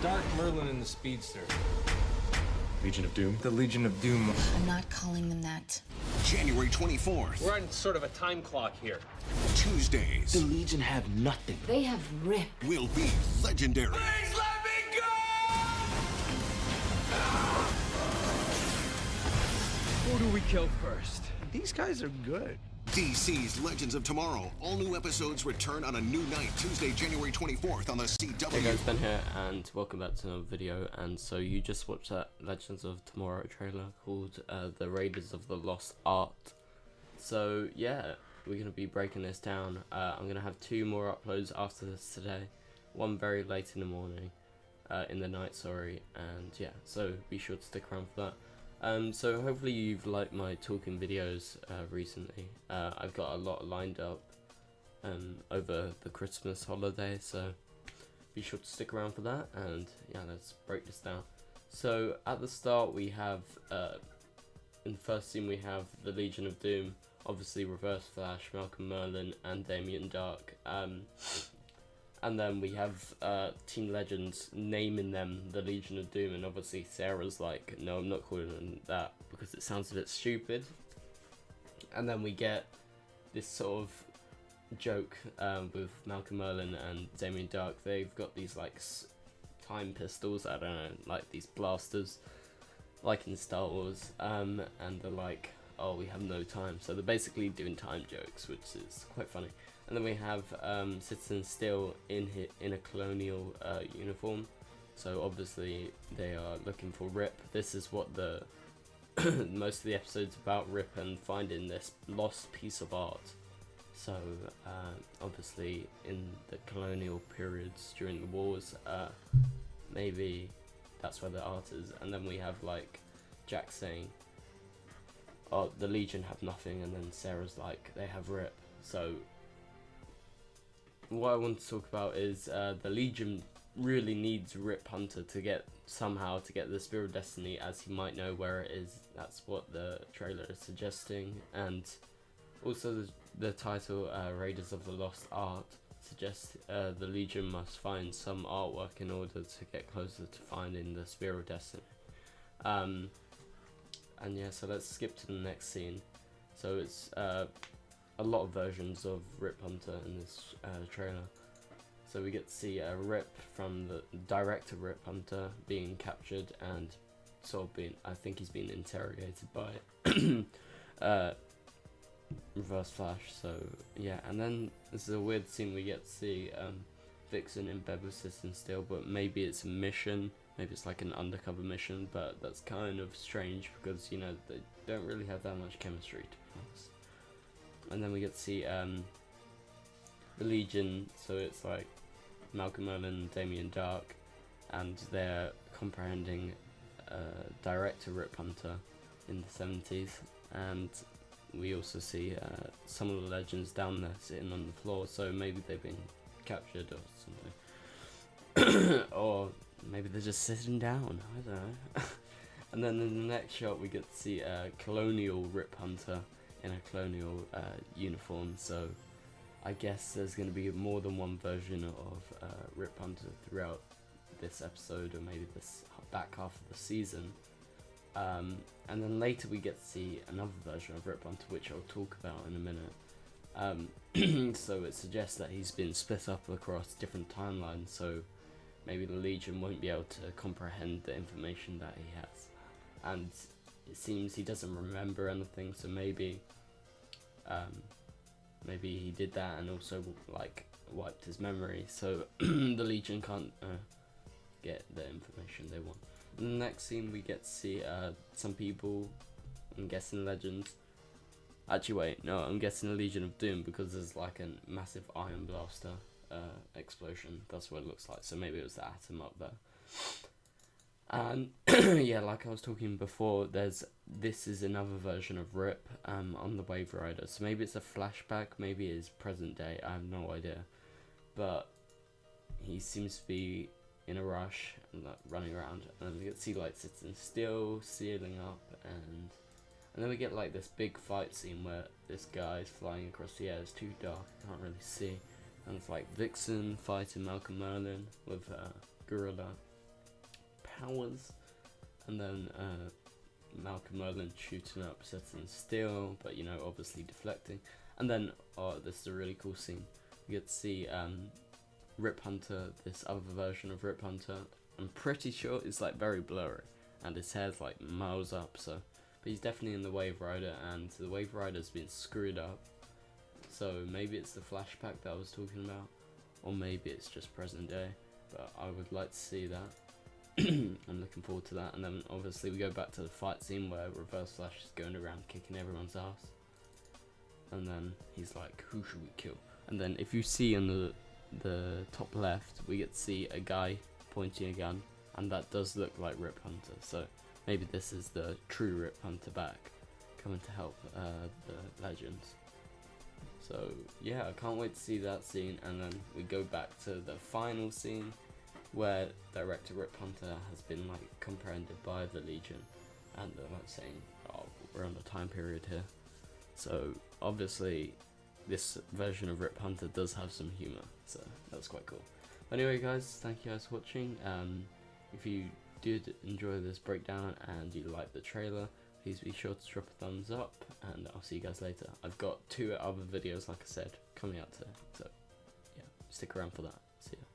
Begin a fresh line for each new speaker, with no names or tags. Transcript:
Dark Merlin and the Speedster.
Legion of Doom?
The Legion of Doom.
I'm not calling them that.
January 24th.
We're on sort of a time clock here.
Tuesdays
The Legion have nothing.
They have Rip.
will be legendary.
Please let me go!
Who do we kill first?
These guys are good.
DC's Legends of Tomorrow. All new episodes return on a new night, Tuesday, January 24th on the CW.
Hey guys, Ben here, and welcome back to another video. And so you just watched that Legends of Tomorrow trailer called The Raiders of the Lost Art. So yeah, we're going to be breaking this down. I'm going to have 2 more uploads after this today. One very late in the morning, in the night, sorry. And yeah, so be sure to stick around for that. So hopefully you've liked my talking videos recently. I've got a lot lined up over the Christmas holiday, so be sure to stick around for that. And yeah, let's break this down. So at the start we have, in the first scene we have the Legion of Doom, obviously Reverse Flash, Malcolm Merlyn and Damien Darhk. And then we have Team Legends naming them the Legion of Doom, and obviously Sarah's like, no, I'm not calling them that because it sounds a bit stupid. And then we get this sort of joke with Malcolm Merlyn and Damien Darhk. They've got these like time pistols, I don't know, like these blasters, like in Star Wars, and they're like, oh, we have no time. So they're basically doing time jokes, which is quite funny. And then we have Citizen Steel in a colonial uniform. So obviously they are looking for Rip. This is what the most of the episode's about, Rip and finding this lost piece of art. So obviously in the colonial periods during the wars, maybe that's where the art is. And then we have like Jack saying, oh, the Legion have nothing, and then Sarah's like, they have Rip. So what I want to talk about is the Legion really needs Rip Hunter to get the Spear of Destiny, as he might know where it is. That's what the trailer is suggesting. And also the title Raiders of the Lost Art suggests the Legion must find some artwork in order to get closer to finding the Spear of Destiny. And yeah, so let's skip to the next scene. So it's a lot of versions of Rip Hunter in this trailer. So we get to see Rip from the director Rip Hunter being captured and sort of being, I think he's being interrogated by Reverse Flash. So yeah, and then this is a weird scene. We get to see Vixen in bed with Citizen Steel, but maybe it's a mission. Maybe it's like an undercover mission, but that's kind of strange because, you know, they don't really have that much chemistry, to be honest. And then we get to see the Legion, so it's like Malcolm Merlyn, Damien Darhk, and they're comprehending director Rip Hunter in the 70s. And we also see some of the legends down there sitting on the floor, so maybe they've been captured or something. Or maybe they're just sitting down, I don't know. And then in the next shot we get to see colonial Rip Hunter in a colonial uniform. So I guess there's going to be more than one version of Rip Hunter throughout this episode, or maybe this back half of the season. And then later we get to see another version of Rip Hunter, which I'll talk about in a minute. So it suggests that he's been split up across different timelines, so maybe the Legion won't be able to comprehend the information that he has. And it seems he doesn't remember anything, so maybe he did that and also like wiped his memory, so the Legion can't get the information they want. In the next scene we get to see some people, I'm guessing Legends. Actually wait, no, I'm guessing the Legion of Doom, because there's like a massive iron blaster explosion. That's what it looks like, so maybe it was the Atom up there. And yeah, like I was talking before, this is another version of Rip on the Wave Rider. So maybe it's a flashback, maybe it's present day, I have no idea. But he seems to be in a rush and like running around, and we get to see like Citizen Steel sealing up, and then we get like this big fight scene where this guy's flying across the air. It's too dark, I can't really see. And it's like Vixen fighting Malcolm Merlyn with Gorilla powers, and then Malcolm Merlin shooting up Citizen Steel, but you know, obviously deflecting. And then, oh, this is a really cool scene. We get to see Rip Hunter, this other version of Rip Hunter. I'm pretty sure it's like very blurry, and his hair's like miles up. So, but he's definitely in the Wave Rider, and the Wave Rider's been screwed up. So maybe it's the flashback that I was talking about, or maybe it's just present day. But I would like to see that. I'm looking forward to that. And then obviously we go back to the fight scene where Reverse Flash is going around kicking everyone's ass. And then he's like, who should we kill? And then if you see on the top left, we get to see a guy pointing a gun, and that does look like Rip Hunter. So maybe this is the true Rip Hunter back, coming to help the Legends. So yeah, I can't wait to see that scene. And then we go back to the final scene, where director Rip Hunter has been like comprehended by the Legion, and they're like saying, oh, we're on the time period here. So obviously this version of Rip Hunter does have some humor, so that's quite cool. Anyway guys, thank you guys for watching. If you did enjoy this breakdown and you like the trailer, please be sure to drop a thumbs up, and I'll see you guys later. I've got 2 other videos, like I said, coming out today, so yeah, stick around for that. See ya.